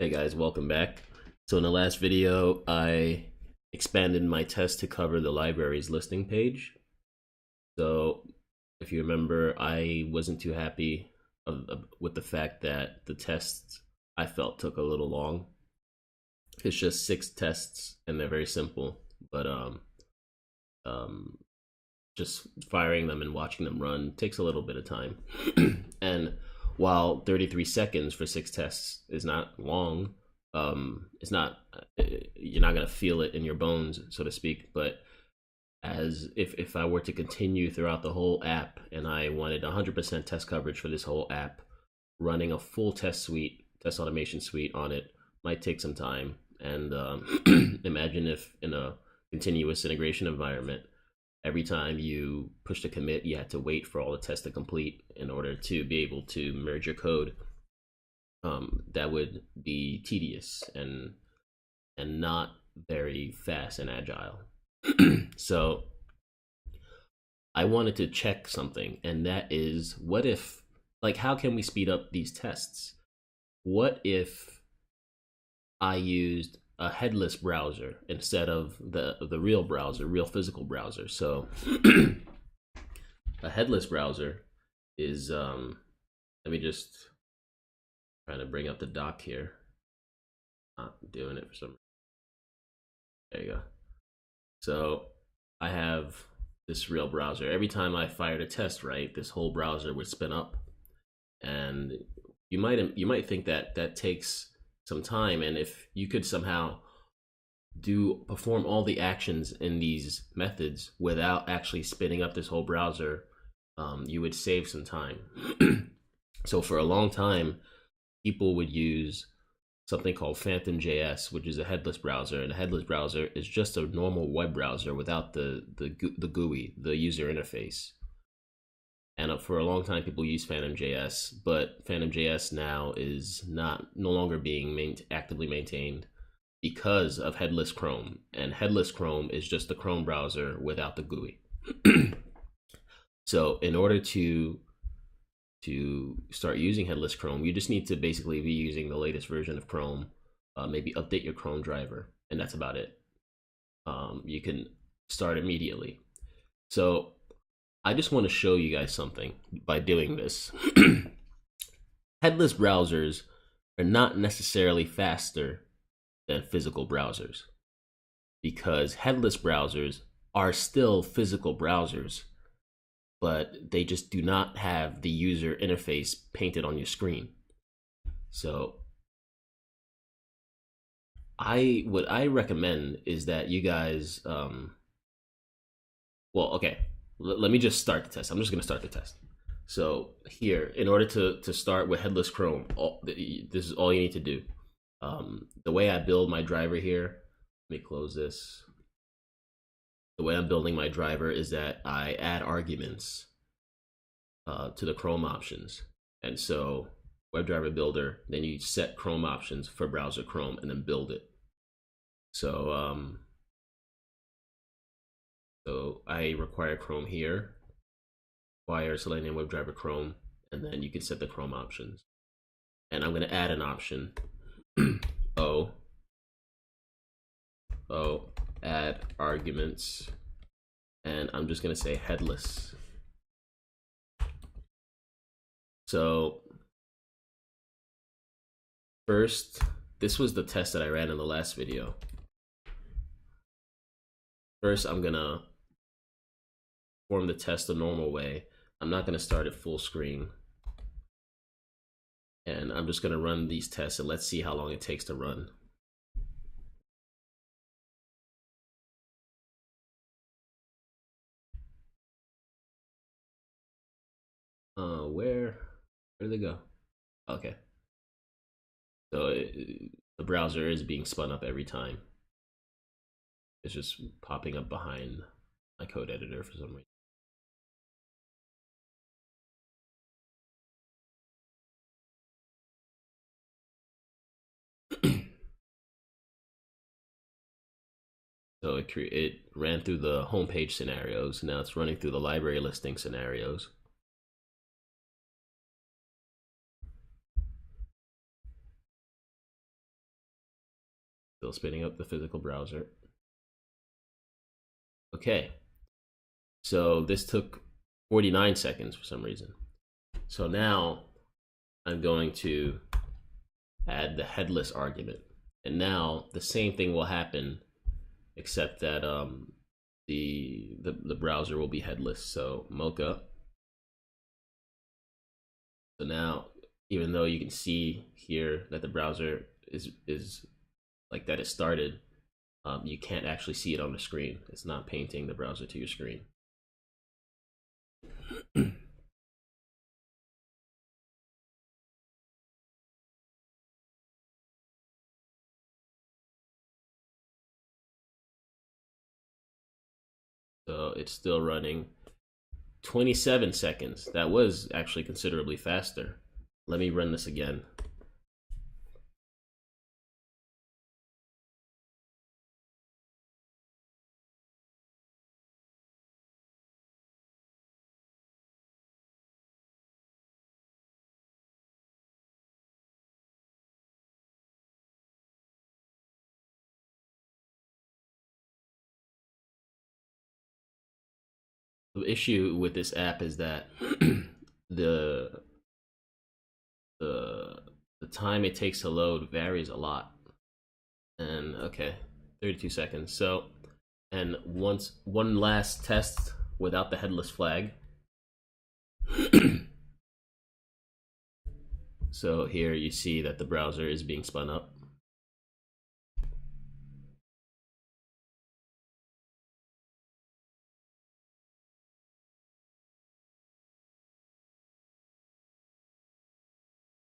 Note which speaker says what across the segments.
Speaker 1: Hey guys, welcome back. So in the last video, I expanded my test to cover the library's listing page. So if you remember, I wasn't too happy with the fact that the tests I felt took a little long. It's just 6 tests and they're very simple, but um, just firing them and watching them run takes a little bit of time. And while 33 seconds for 6 tests is not long, it's not, you're not going to feel it in your bones, so to speak. But as if I were to continue throughout the whole app and I wanted 100% test coverage for this whole app, running a full test automation suite on it might take some time. And imagine if in a continuous integration environment, every time you push the commit, you had to wait for all the tests to complete in order to be able to merge your code. That would be tedious and not very fast and agile. So I wanted to check something, and that is, what if, like, how can we speed up these tests? What if I used a headless browser instead of the real browser, real physical browser? So a headless browser is let me just try to bring up the doc here. Not doing it for some reason. There you go. So I have this real browser. Every time I fired a test, right, this whole browser would spin up, and you might think that that takes some time, and if you could somehow perform all the actions in these methods without actually spinning up this whole browser, you would save some time. So for a long time, people would use something called PhantomJS, which is a headless browser, and a headless browser is just a normal web browser without the GUI, the user interface. And for a long time, people use PhantomJS, but PhantomJS now is no longer being actively maintained because of Headless Chrome. And Headless Chrome is just the Chrome browser without the GUI. So in order to start using Headless Chrome, you just need to basically be using the latest version of Chrome, maybe update your Chrome driver, and that's about it. You can start immediately. So I just want to show you guys something by doing this. Headless browsers are not necessarily faster than physical browsers, because headless browsers are still physical browsers, but they just do not have the user interface painted on your screen. So what I recommend is that you guys, well, okay, let me just start the test. I'm just gonna start the test. So here, in order to start with Headless Chrome, this is all you need to do. The way I build my driver here, let me close this. The way I'm building my driver is that I add arguments to the Chrome options. And so WebDriver Builder, then you set Chrome options for browser Chrome and then build it. So so I require Chrome here, require Selenium WebDriver Chrome, and then you can set the Chrome options. And I'm going to add an option. Add arguments, and I'm just going to say headless. So first, this was the test that I ran in the last video. First, I'm going to perform the test the normal way. I'm not going to start it full screen. And I'm just going to run these tests, and let's see how long it takes to run. Where did they go? Okay. So the browser is being spun up every time. It's just popping up behind my code editor for some reason. So it ran through the homepage scenarios. Now it's running through the library listing scenarios. Still spinning up the physical browser. Okay, so this took 49 seconds for some reason. So now I'm going to add the headless argument. And now the same thing will happen, except that the browser will be headless. So mocha. So now, even though you can see here that the browser is like that it started, you can't actually see it on the screen. It's not painting the browser to your screen. So it's still running. 27 seconds. That was actually considerably faster. Let me run this again. The issue with this app is that the the the time it takes to load varies a lot. And okay, 32 seconds. So, and one last test without the headless flag. So here you see that the browser is being spun up.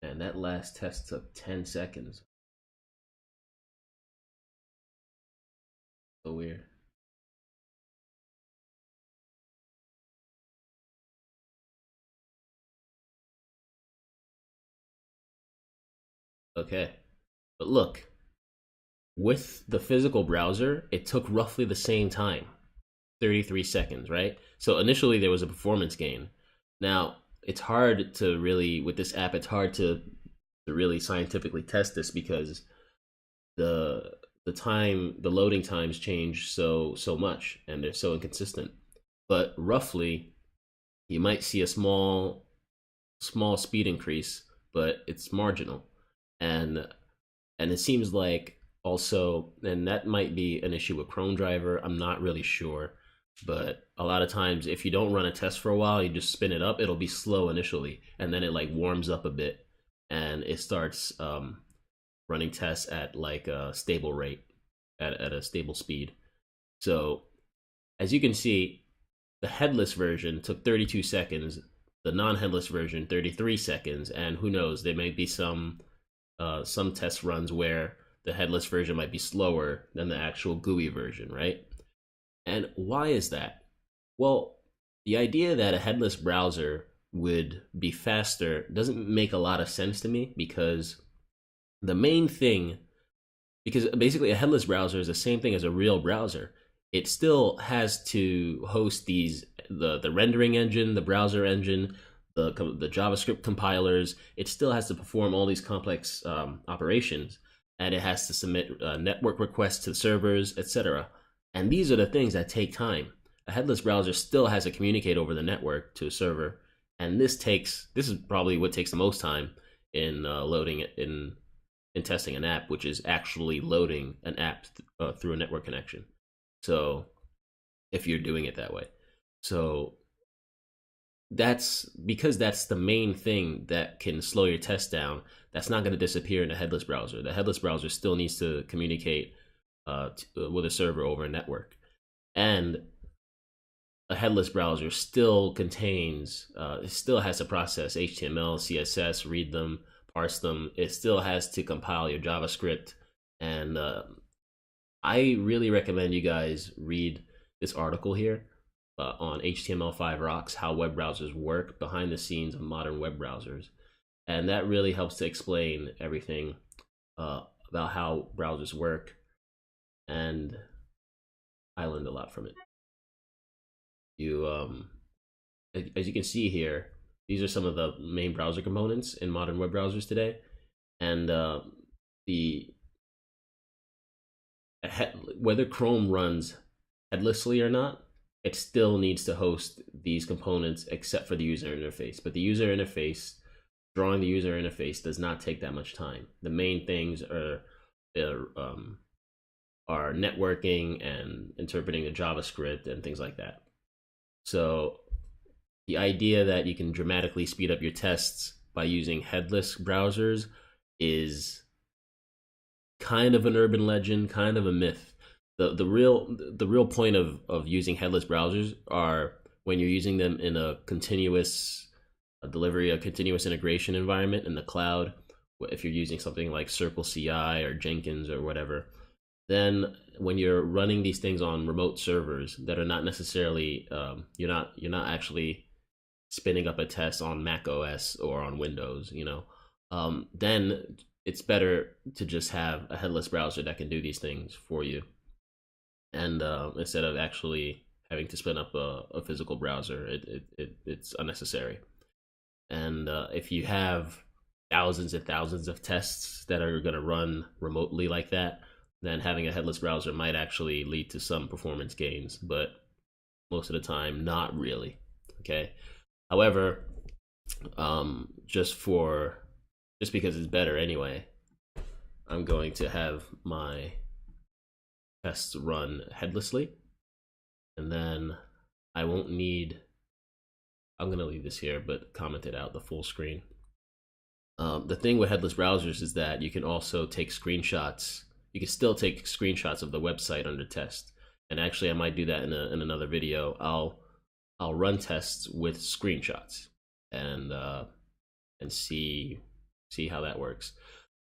Speaker 1: And that last test took 10 seconds. So weird. Okay, but look, with the physical browser, it took roughly the same time, 33 seconds, right? So initially there was a performance gain. Now, it's hard to really, with this app, it's hard to really scientifically test this because the the loading times change so much and they're so inconsistent. But roughly, you might see a small speed increase, but it's marginal. And it seems like also, and that might be an issue with Chrome driver, I'm not really sure, but a lot of times if you don't run a test for a while, you just spin it up, it'll be slow initially, and then it like warms up a bit and it starts running tests at like a stable rate, at a stable speed. So as you can see, the headless version took 32 seconds, the non-headless version 33 seconds, and who knows, there may be some test runs where the headless version might be slower than the actual GUI version, right? And why is that? Well, the idea that a headless browser would be faster doesn't make a lot of sense to me, because the main thing, because basically a headless browser is the same thing as a real browser. It still has to host the rendering engine, the browser engine, the JavaScript compilers. It still has to perform all these complex operations, and it has to submit network requests to servers, etc. And these are the things that take time. A headless browser still has to communicate over the network to a server, and this is probably what takes the most time in loading it in testing an app, which is actually loading an app through a network connection. So if you're doing it that way, so that's because that's the main thing that can slow your test down. That's not going to disappear in a headless browser. The headless browser still needs to communicate with a server over a network, and a headless browser still contains, it still has to process HTML, CSS, read them, parse them. It still has to compile your JavaScript, and I really recommend you guys read this article here on HTML5 Rocks, how web browsers work, behind the scenes of modern web browsers. And that really helps to explain everything about how browsers work. And I learned a lot from it. As you can see here, these are some of the main browser components in modern web browsers today. And the whether Chrome runs headlessly or not, it still needs to host these components except for the user interface. But the user interface, drawing the user interface, does not take that much time. The main things are networking and interpreting the JavaScript and things like that. So the idea that you can dramatically speed up your tests by using headless browsers is kind of an urban legend, kind of a myth. The real point of using headless browsers are when you're using them in a continuous delivery, a continuous integration environment in the cloud. If you're using something like Circle CI or Jenkins or whatever, then when you're running these things on remote servers that are not necessarily you're not actually spinning up a test on Mac OS or on Windows, then it's better to just have a headless browser that can do these things for you, and instead of actually having to spin up a physical browser, it's unnecessary. And if you have thousands and thousands of tests that are going to run remotely like that, then having a headless browser might actually lead to some performance gains, but most of the time, not really. Okay. However, just because it's better anyway, I'm going to have my tests run headlessly, and then I'm going to leave this here, but comment it out the full screen. The thing with headless browsers is that you can also take screenshots. You can still take screenshots of the website under test. And actually, I might do that in another video. I'll run tests with screenshots and see how that works.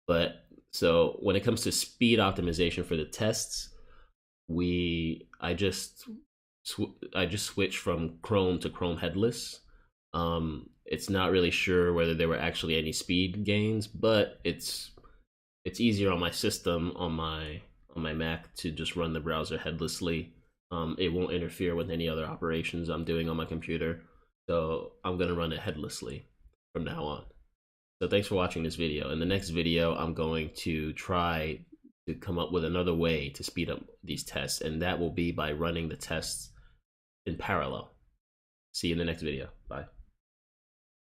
Speaker 1: But so when it comes to speed optimization for the tests, I just switched from Chrome to Chrome headless. It's not really sure whether there were actually any speed gains, but it's easier on my system, on my Mac, to just run the browser headlessly. It won't interfere with any other operations I'm doing on my computer, so I'm gonna run it headlessly from now on. So thanks for watching this video. In the next video, I'm going to try to come up with another way to speed up these tests, and that will be by running the tests in parallel. See you in the next video. Bye.